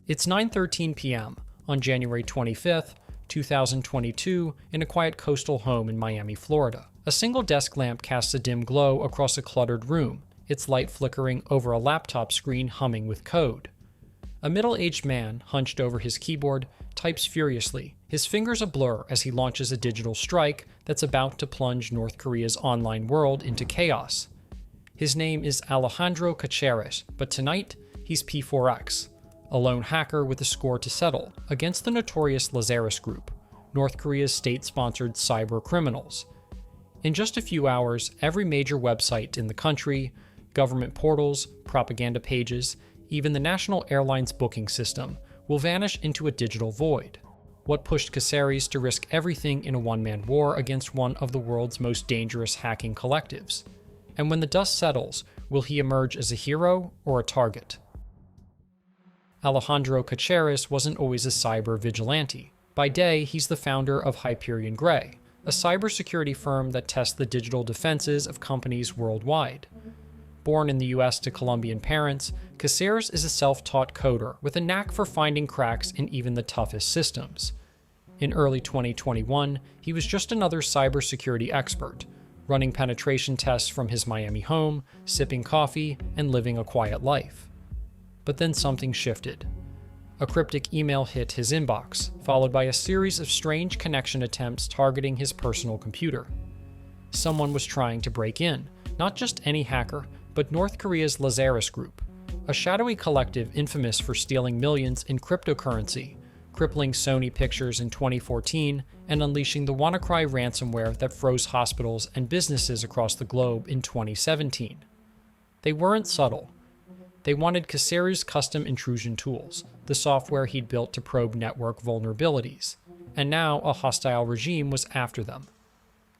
It's 9:13 p.m. on January 25th, 2022, in a quiet coastal home in Miami, Florida. A single desk lamp casts a dim glow across a cluttered room, its light flickering over a laptop screen humming with code. A middle-aged man, hunched over his keyboard, types furiously, his fingers a blur as he launches a digital strike that's about to plunge North Korea's online world into chaos. His name is Alejandro Caceres, but tonight, he's P4X, a lone hacker with a score to settle against the notorious Lazarus Group, North Korea's state-sponsored cyber criminals. In just a few hours, every major website in the country, government portals, propaganda pages, even the national airlines booking system will vanish into a digital void. What pushed Caceres to risk everything in a one-man war against one of the world's most dangerous hacking collectives? And when the dust settles, will he emerge as a hero or a target? Alejandro Caceres wasn't always a cyber vigilante. By day, he's the founder of Hyperion Grey, a cybersecurity firm that tests the digital defenses of companies worldwide. Born in the US to Colombian parents, Caceres is a self-taught coder with a knack for finding cracks in even the toughest systems. In early 2021, he was just another cybersecurity expert, running penetration tests from his Miami home, sipping coffee, and living a quiet life. But then something shifted. A cryptic email hit his inbox, followed by a series of strange connection attempts targeting his personal computer. Someone was trying to break in, not just any hacker, but North Korea's Lazarus Group, a shadowy collective infamous for stealing millions in cryptocurrency, crippling Sony Pictures in 2014, and unleashing the WannaCry ransomware that froze hospitals and businesses across the globe in 2017. They weren't subtle. They wanted Caceres' custom intrusion tools, the software he'd built to probe network vulnerabilities, and now a hostile regime was after them.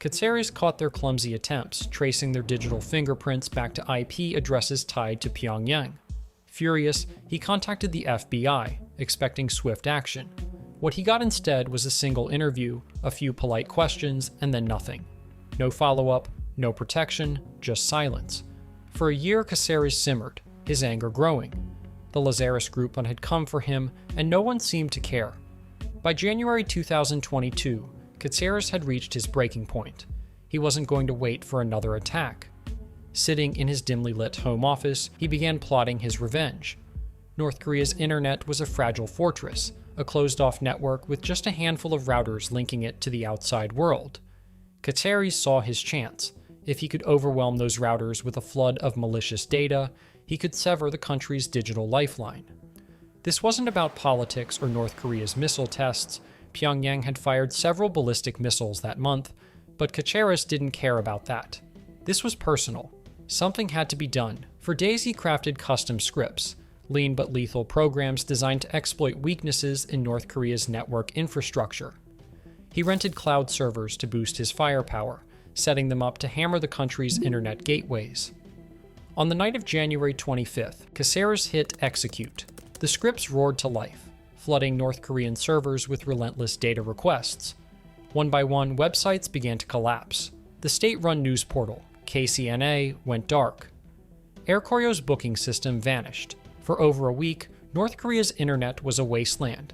Caceres caught their clumsy attempts, tracing their digital fingerprints back to IP addresses tied to Pyongyang. Furious, he contacted the FBI, expecting swift action. What he got instead was a single interview, a few polite questions, and then nothing. No follow-up, no protection, just silence. For a year, Caceres simmered, his anger growing. The Lazarus Group had come for him, and no one seemed to care. By January 2022, Caceres had reached his breaking point. He wasn't going to wait for another attack. Sitting in his dimly lit home office, he began plotting his revenge. North Korea's internet was a fragile fortress, a closed-off network with just a handful of routers linking it to the outside world. Caceres saw his chance. If he could overwhelm those routers with a flood of malicious data, he could sever the country's digital lifeline. This wasn't about politics or North Korea's missile tests. Pyongyang had fired several ballistic missiles that month, but Caceres didn't care about that. This was personal. Something had to be done. For days he crafted custom scripts, lean but lethal programs designed to exploit weaknesses in North Korea's network infrastructure. He rented cloud servers to boost his firepower, setting them up to hammer the country's internet gateways. On the night of January 25th, Caceres hit execute. The scripts roared to life, flooding North Korean servers with relentless data requests. One by one, websites began to collapse. The state-run news portal, KCNA, went dark. Air Koryo's booking system vanished. For over a week, North Korea's internet was a wasteland.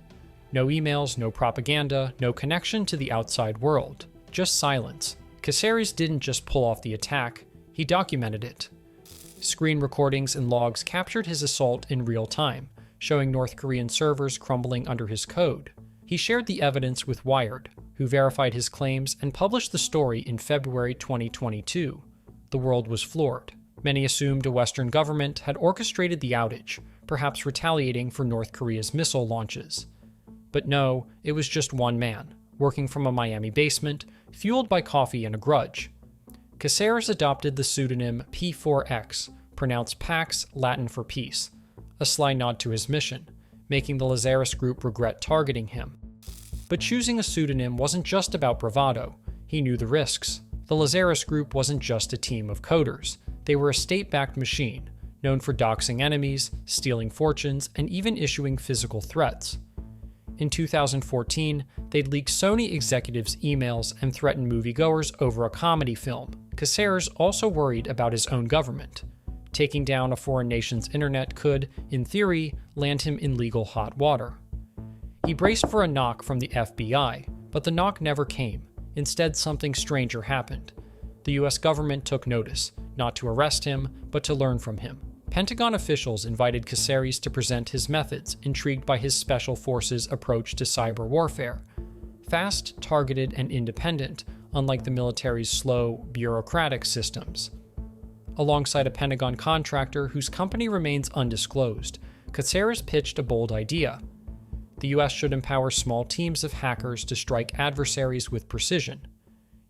No emails, no propaganda, no connection to the outside world. Just silence. Caceres didn't just pull off the attack, he documented it. Screen recordings and logs captured his assault in real time, showing North Korean servers crumbling under his code. He shared the evidence with Wired, who verified his claims and published the story in February 2022. The world was floored. Many assumed a Western government had orchestrated the outage, perhaps retaliating for North Korea's missile launches. But no, it was just one man, working from a Miami basement, fueled by coffee and a grudge. Caceres adopted the pseudonym P4X, pronounced Pax, Latin for peace, a sly nod to his mission, making the Lazarus Group regret targeting him. But choosing a pseudonym wasn't just about bravado. He knew the risks. The Lazarus Group wasn't just a team of coders. They were a state-backed machine, known for doxing enemies, stealing fortunes, and even issuing physical threats. In 2014, they'd leaked Sony executives' emails and threatened moviegoers over a comedy film. Caceres also worried about his own government. Taking down a foreign nation's internet could, in theory, land him in legal hot water. He braced for a knock from the FBI, but the knock never came. Instead, something stranger happened. The US government took notice, not to arrest him, but to learn from him. Pentagon officials invited Caceres to present his methods, intrigued by his special forces' approach to cyber warfare. Fast, targeted, and independent, unlike the military's slow, bureaucratic systems. Alongside a Pentagon contractor whose company remains undisclosed, Caceres pitched a bold idea. The US should empower small teams of hackers to strike adversaries with precision.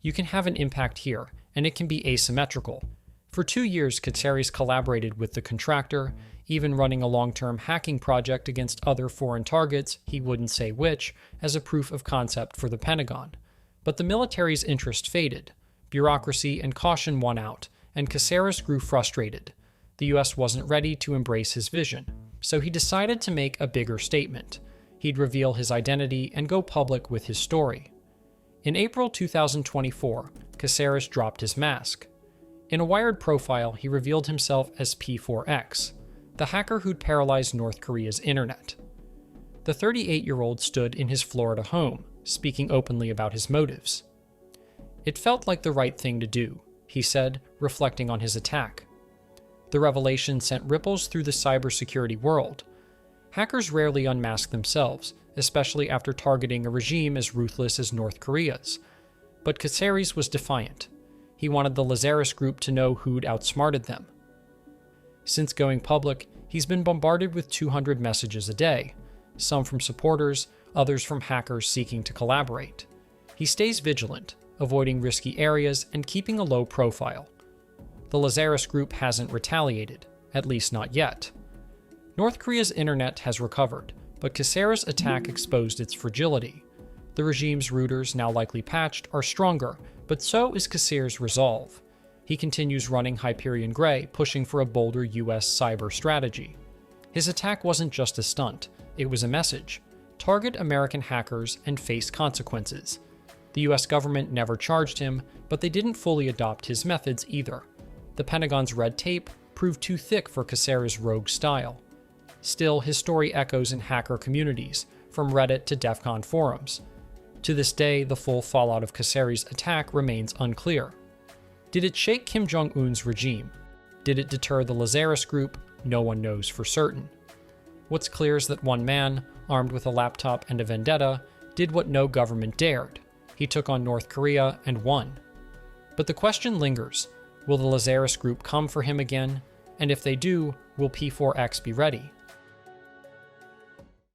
You can have an impact here, and it can be asymmetrical. For 2 years, Caceres collaborated with the contractor, even running a long-term hacking project against other foreign targets, he wouldn't say which, as a proof of concept for the Pentagon. But the military's interest faded. Bureaucracy and caution won out, and Caceres grew frustrated. The US wasn't ready to embrace his vision, so he decided to make a bigger statement. He'd reveal his identity and go public with his story. In April 2024, Caceres dropped his mask. In a Wired profile, he revealed himself as P4X, the hacker who'd paralyzed North Korea's internet. The 38-year-old stood in his Florida home, speaking openly about his motives. "It felt like the right thing to do," he said, reflecting on his attack. The revelation sent ripples through the cybersecurity world. Hackers rarely unmask themselves, especially after targeting a regime as ruthless as North Korea's. But Caceres was defiant. He wanted the Lazarus group to know who'd outsmarted them. Since going public, he's been bombarded with 200 messages a day, some from supporters, others from hackers seeking to collaborate. He stays vigilant, avoiding risky areas and keeping a low profile. The Lazarus group hasn't retaliated, at least not yet. North Korea's internet has recovered, but Caceres' attack exposed its fragility. The regime's routers, now likely patched, are stronger, but so is Caceres' resolve. He continues running Hyperion Grey, pushing for a bolder US cyber strategy. His attack wasn't just a stunt, it was a message. Target American hackers and face consequences. The US government never charged him, but they didn't fully adopt his methods either. The Pentagon's red tape proved too thick for Caceres' rogue style. Still, his story echoes in hacker communities, from Reddit to DEF CON forums. To this day, the full fallout of Caceres' attack remains unclear. Did it shake Kim Jong-un's regime? Did it deter the Lazarus group? No one knows for certain. What's clear is that one man, armed with a laptop and a vendetta, did what no government dared. He took on North Korea and won. But the question lingers, will the Lazarus group come for him again? And if they do, will P4X be ready?